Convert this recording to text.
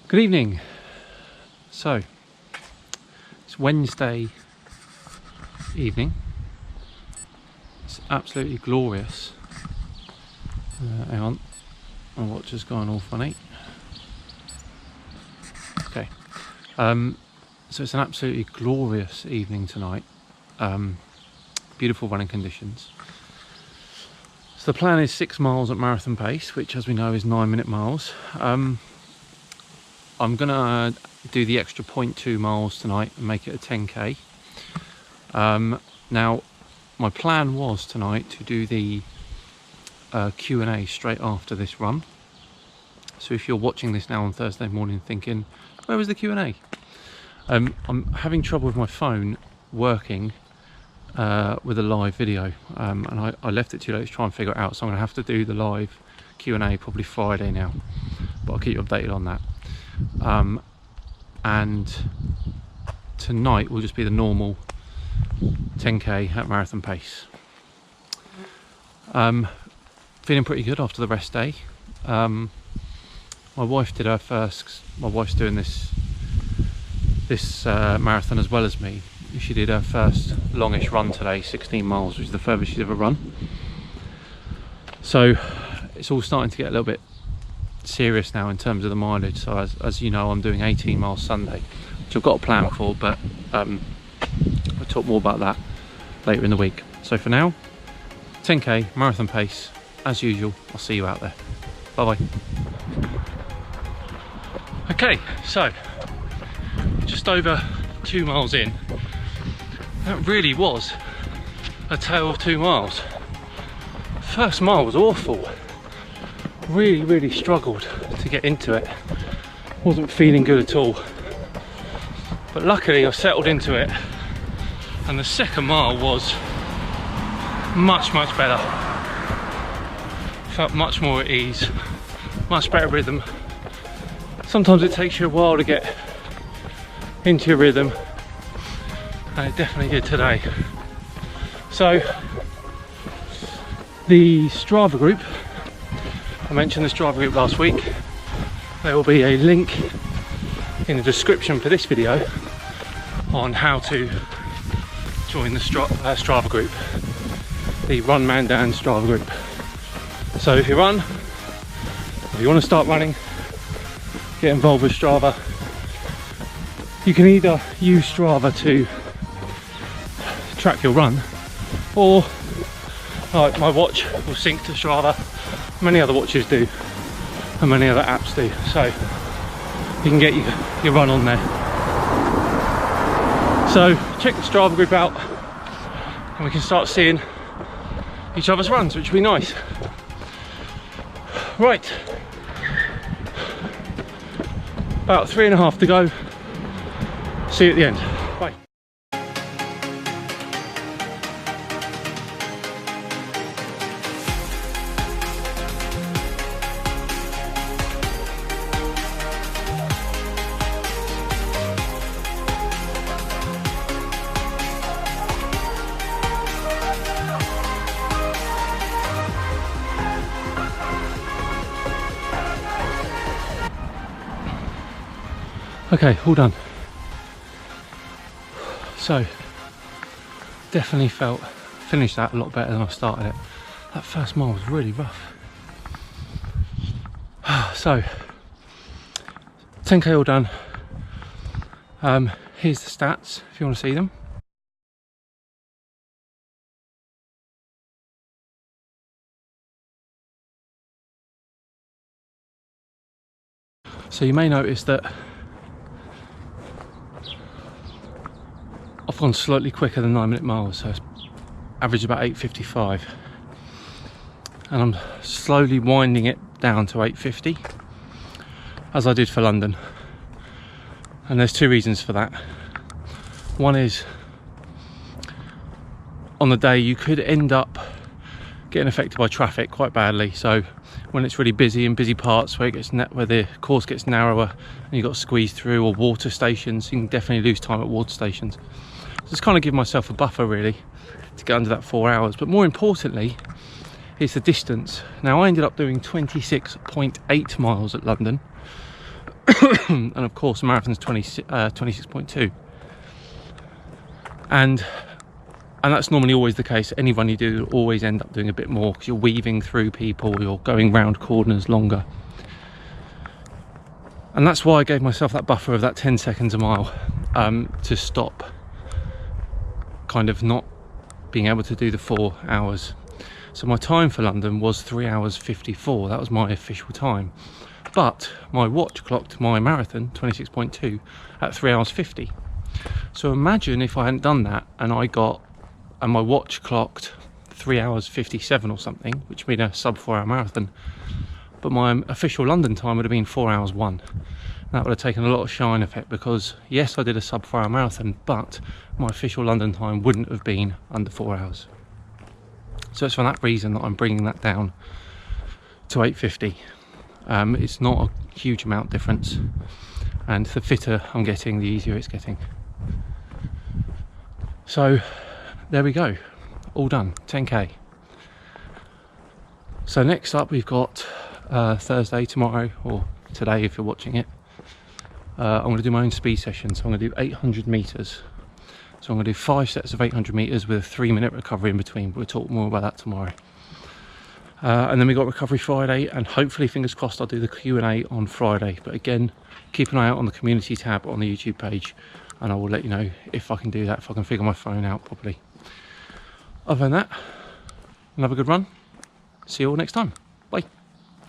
Good evening. So it's Wednesday evening. It's absolutely glorious. Hang on, my watch has gone all funny. Okay, so it's an absolutely glorious evening tonight. Beautiful running conditions. So the plan is 6 miles at marathon pace, which as we know is 9-minute miles. I'm gonna do the extra 0.2 miles tonight and make it a 10k. Now my plan was tonight to do the Q&A straight after this run. So if you're watching this now on Thursday morning thinking, where was the Q&A? I'm having trouble with my phone working with a live video, and I left it too late to try and figure it out, so I'm gonna have to do the live Q&A probably Friday now, but I'll keep you updated on that. And tonight will just be the normal 10k at marathon pace. Feeling pretty good after the rest day. My wife did her first, my wife's doing this marathon as well as me. She did her first longish run today, 16 miles, which is the furthest she's ever run. So it's all starting to get a little bit serious now in terms of the mileage. So as you know, I'm doing 18 miles Sunday, which I've got a plan for, but I'll talk more about that later in the week. So for now, 10k marathon pace as usual. I'll see you out there. Bye bye. Okay, so just over 2 miles in. That really was a tale of 2 miles. First mile was awful. Really struggled to get into it. Wasn't feeling good at all, but luckily I settled into it, and the second mile was much better. Felt much more at ease, much better rhythm. Sometimes it takes you a while to get into your rhythm, and it definitely did today. So the Strava Group, I mentioned the Strava Group last week. There will be a link in the description for this video on how to join the Strava Group, the Run Man Dan Strava Group. So if you run, if you want to start running, get involved with Strava. You can either use Strava to track your run, or like my watch will sync to Strava. Many other watches do, and many other apps do, so you can get your run on there. So check the Strava Group out, and we can start seeing each other's runs, which would be nice. Right, about 3.5 to go. See you at the end. Bye. Okay, all done. So definitely finished that a lot better than I started it. That first mile was really rough. So 10k all done. Here's the stats if you want to see them. So you may notice that I've gone slightly quicker than 9-minute miles, so it's average about 8:55, and I'm slowly winding it down to 8:50 as I did for London. And there's 2 reasons for that. One is, on the day you could end up getting affected by traffic quite badly. So when it's really busy in busy parts where the course gets narrower and you've got to squeeze through, or water stations, you can definitely lose time at water stations. So just kind of give myself a buffer really to get under that 4 hours. But more importantly, it's the distance. Now I ended up doing 26.8 miles at London, and of course the marathon's 26.2. And that's normally always the case. Any run you do, you'll always end up doing a bit more because you're weaving through people, you're going round corners longer. And that's why I gave myself that buffer of that 10 seconds a mile, to stop kind of not being able to do the 4 hours. So my time for London was 3 hours 54. That was my official time. But my watch clocked my marathon, 26.2, at 3 hours 50. So imagine if I hadn't done that and my watch clocked 3 hours 57 or something, which made a sub 4 hour marathon. But my official London time would have been 4 hours 1. That would have taken a lot of shine effect, because yes, I did a sub 4 hour marathon, but my official London time wouldn't have been under 4 hours. So it's for that reason that I'm bringing that down to 8:50. It's not a huge amount difference, and the fitter I'm getting, the easier it's getting. So there we go, all done, 10k. So next up we've got Thursday, tomorrow, or today if you're watching it. I'm going to do my own speed session, so I'm going to do 800 meters. So I'm going to do 5 sets of 800 meters with a 3-minute recovery in between. We'll talk more about that tomorrow. And then we got Recovery Friday, and hopefully, fingers crossed, I'll do the Q&A on Friday. But again, keep an eye out on the community tab on the YouTube page, and I will let you know if I can do that, if I can figure my phone out properly. Other than that, have a good run. See you all next time.